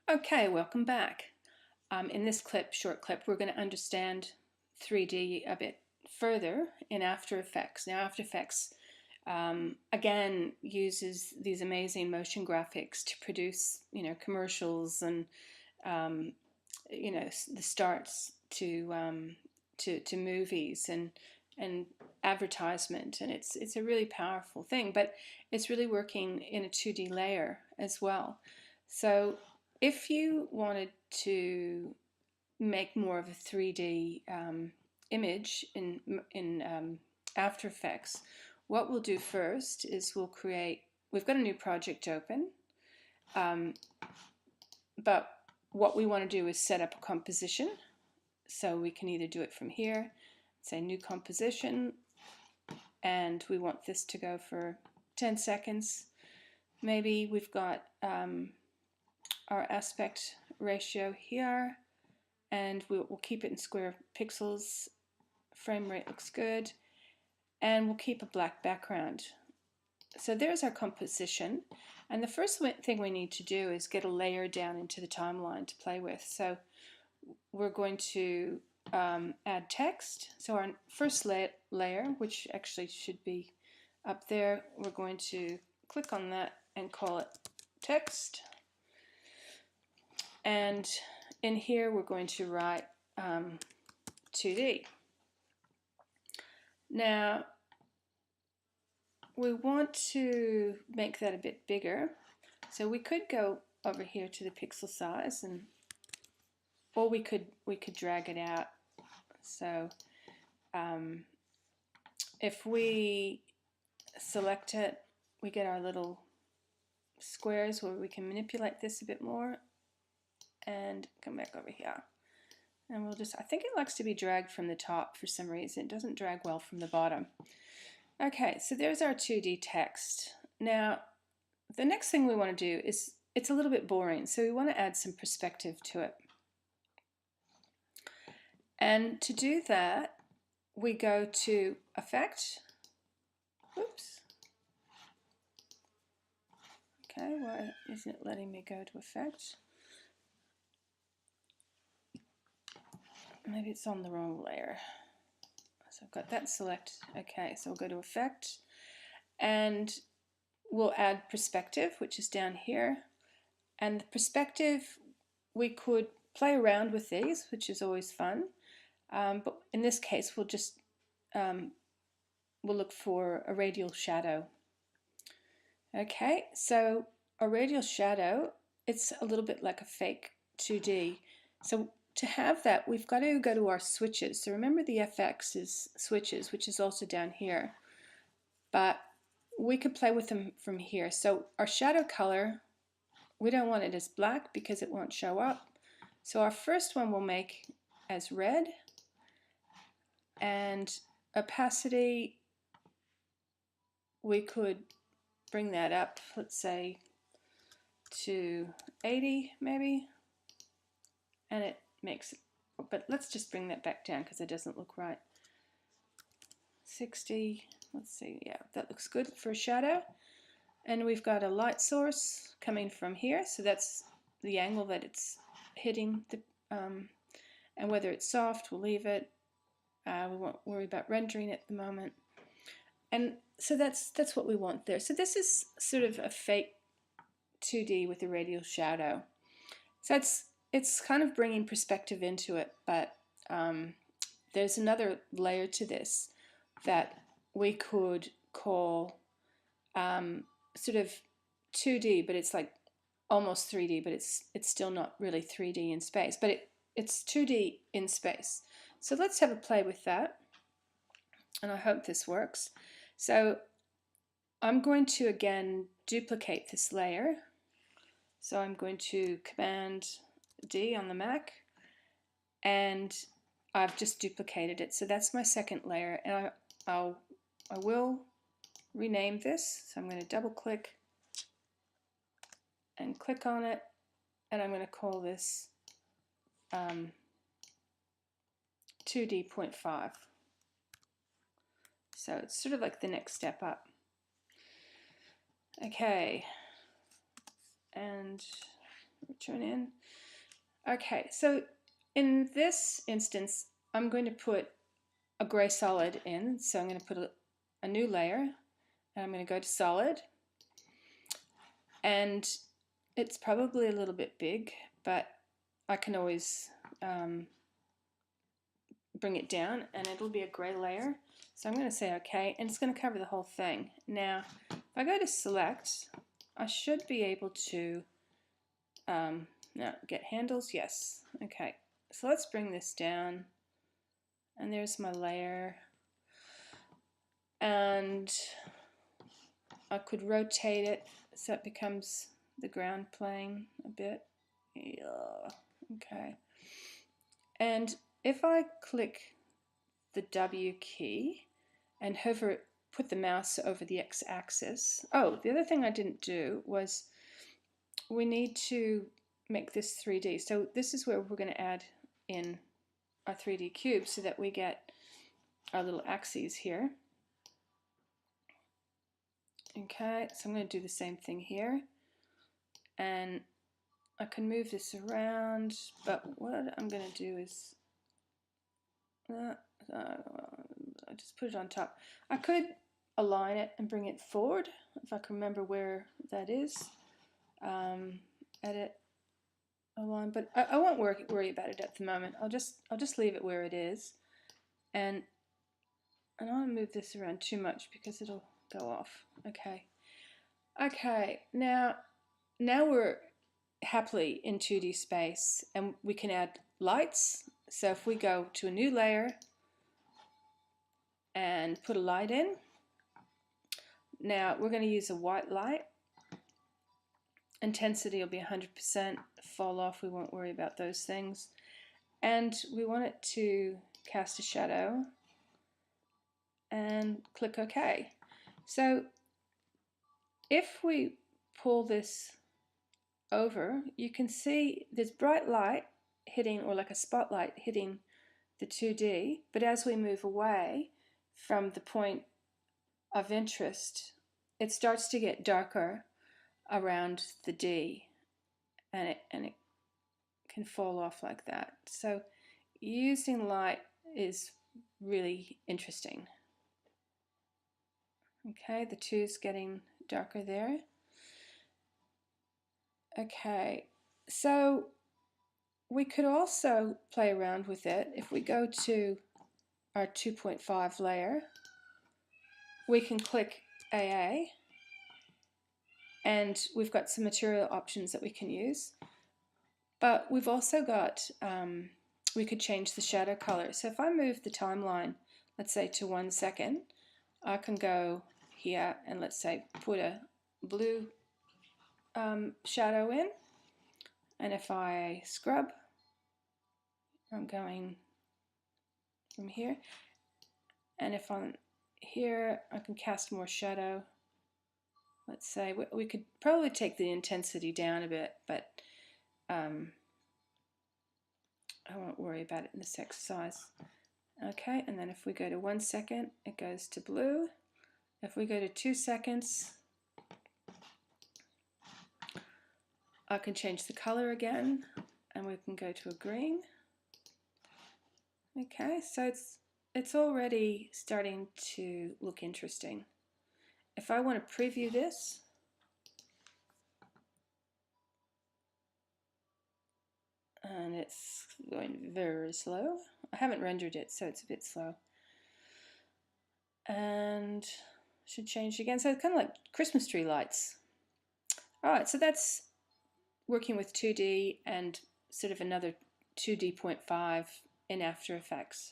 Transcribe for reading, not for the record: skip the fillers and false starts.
Okay, welcome back. In this short clip, we're going to understand 3D a bit further in After Effects. Now, After Effects, again, uses these amazing motion graphics to produce, commercials and, the starts to movies and advertisement, and it's a really powerful thing. But it's really working in a 2D layer as well. So if you wanted to make more of a 3D image in After Effects, what we'll do first is we've got a new project open, but what we want to do is set up a composition. So we can either do it from here, say new composition, and we want this to go for 10 seconds. Maybe we've got our aspect ratio here, and we'll keep it in square pixels. Frame rate looks good, and we'll keep a black background. So there's our composition, and the first thing we need to do is get a layer down into the timeline to play with. So we're going to add text. So our first layer, which actually should be up there, we're going to click on that and call it text. And in here we're going to write 2D. Now we want to make that a bit bigger, so we could go over here to the pixel size, or we could drag it out. So if we select it, we get our little squares where we can manipulate this a bit more and come back over here. And we'll I think it likes to be dragged from the top for some reason. It doesn't drag well from the bottom. Okay, so there's our 2D text. Now, the next thing we want to do is, it's a little bit boring, so we want to add some perspective to it. And to do that, we go to Effect. Oops. Okay, why isn't it letting me go to Effect? Maybe it's on the wrong layer. So I've got that select. Okay, so we'll go to Effect, and we'll add Perspective, which is down here. And the perspective, we could play around with these, which is always fun. But in this case, we'll just we'll look for a radial shadow. Okay, so a radial shadow, it's a little bit like a fake 2D. So to have that, we've got to go to our switches. So remember, the FX is switches, which is also down here. But we could play with them from here. So our shadow color, we don't want it as black because it won't show up. So our first one we'll make as red. And opacity, we could bring that up, let's say to 80 maybe, and it makes it, but let's just bring that back down because it doesn't look right. 60, let's see, yeah, that looks good for a shadow. And we've got a light source coming from here, so that's the angle that it's hitting, and whether it's soft, we'll leave it. We won't worry about rendering it at the moment. And so that's what we want there. So this is sort of a fake 2D with a radial shadow. So it's kind of bringing perspective into it, but there's another layer to this that we could call sort of 2D, but it's like almost 3D, but it's still not really 3D in space, but it's 2D in space. So let's have a play with that, and I hope this works. So I'm going to again duplicate this layer. So I'm going to Command D on the Mac, and I've just duplicated it. So that's my second layer, and I will rename this. So I'm going to double click and click on it, and I'm going to call this 2D.5. So it's sort of like the next step up. Okay, and turn in. Okay, so in this instance, I'm going to put a gray solid in. So I'm going to put a new layer, and I'm going to go to solid. And it's probably a little bit big, but I can always bring it down, and it'll be a gray layer. So I'm going to say OK, and it's going to cover the whole thing. Now, if I go to select, I should be able to now get handles. Yes. Okay. So let's bring this down, and there's my layer, and I could rotate it so it becomes the ground plane a bit. Yeah. Okay. And if I click the W key and hover, put the mouse over the x-axis. Oh, the other thing I didn't do was we need to make this 3D. So this is where we're going to add in our 3D cube so that we get our little axes here. Okay, so I'm going to do the same thing here. And I can move this around, but what I'm going to do is I just put it on top. I could align it and bring it forward if I can remember where that is. Edit, align, but I won't worry about it at the moment. I'll just leave it where it is, and I don't want to move this around too much because it'll go off. Okay. Okay. Now we're happily in 2D space, and we can add lights. So if we go to a new layer and put a light in, now we're going to use a white light. Intensity will be 100%, fall off, we won't worry about those things. And we want it to cast a shadow, and click OK. So if we pull this over, you can see there's bright light hitting, or like a spotlight hitting the 2D, but as we move away from the point of interest, it starts to get darker around the D, and it can fall off like that. So using light is really interesting. Okay, the 2's getting darker there. Okay, so we could also play around with it. If we go to our 2.5 layer, we can click AA, and we've got some material options that we can use. But we've also got, we could change the shadow color. So if I move the timeline, let's say to 1 second, I can go here and let's say put a blue shadow in. And if I scrub, I'm going from here. And if I'm here, I can cast more shadow. Let's say we could probably take the intensity down a bit, but I won't worry about it in this exercise. Okay, and then if we go to 1 second, it goes to blue. If we go to 2 seconds, I can change the color again, and we can go to a green. Okay, so it's already starting to look interesting. If I want to preview this, and it's going very slow. I haven't rendered it, so it's a bit slow. And should change again. So it's kind of like Christmas tree lights. All right, so that's working with 2D and sort of another 2D.5 in After Effects.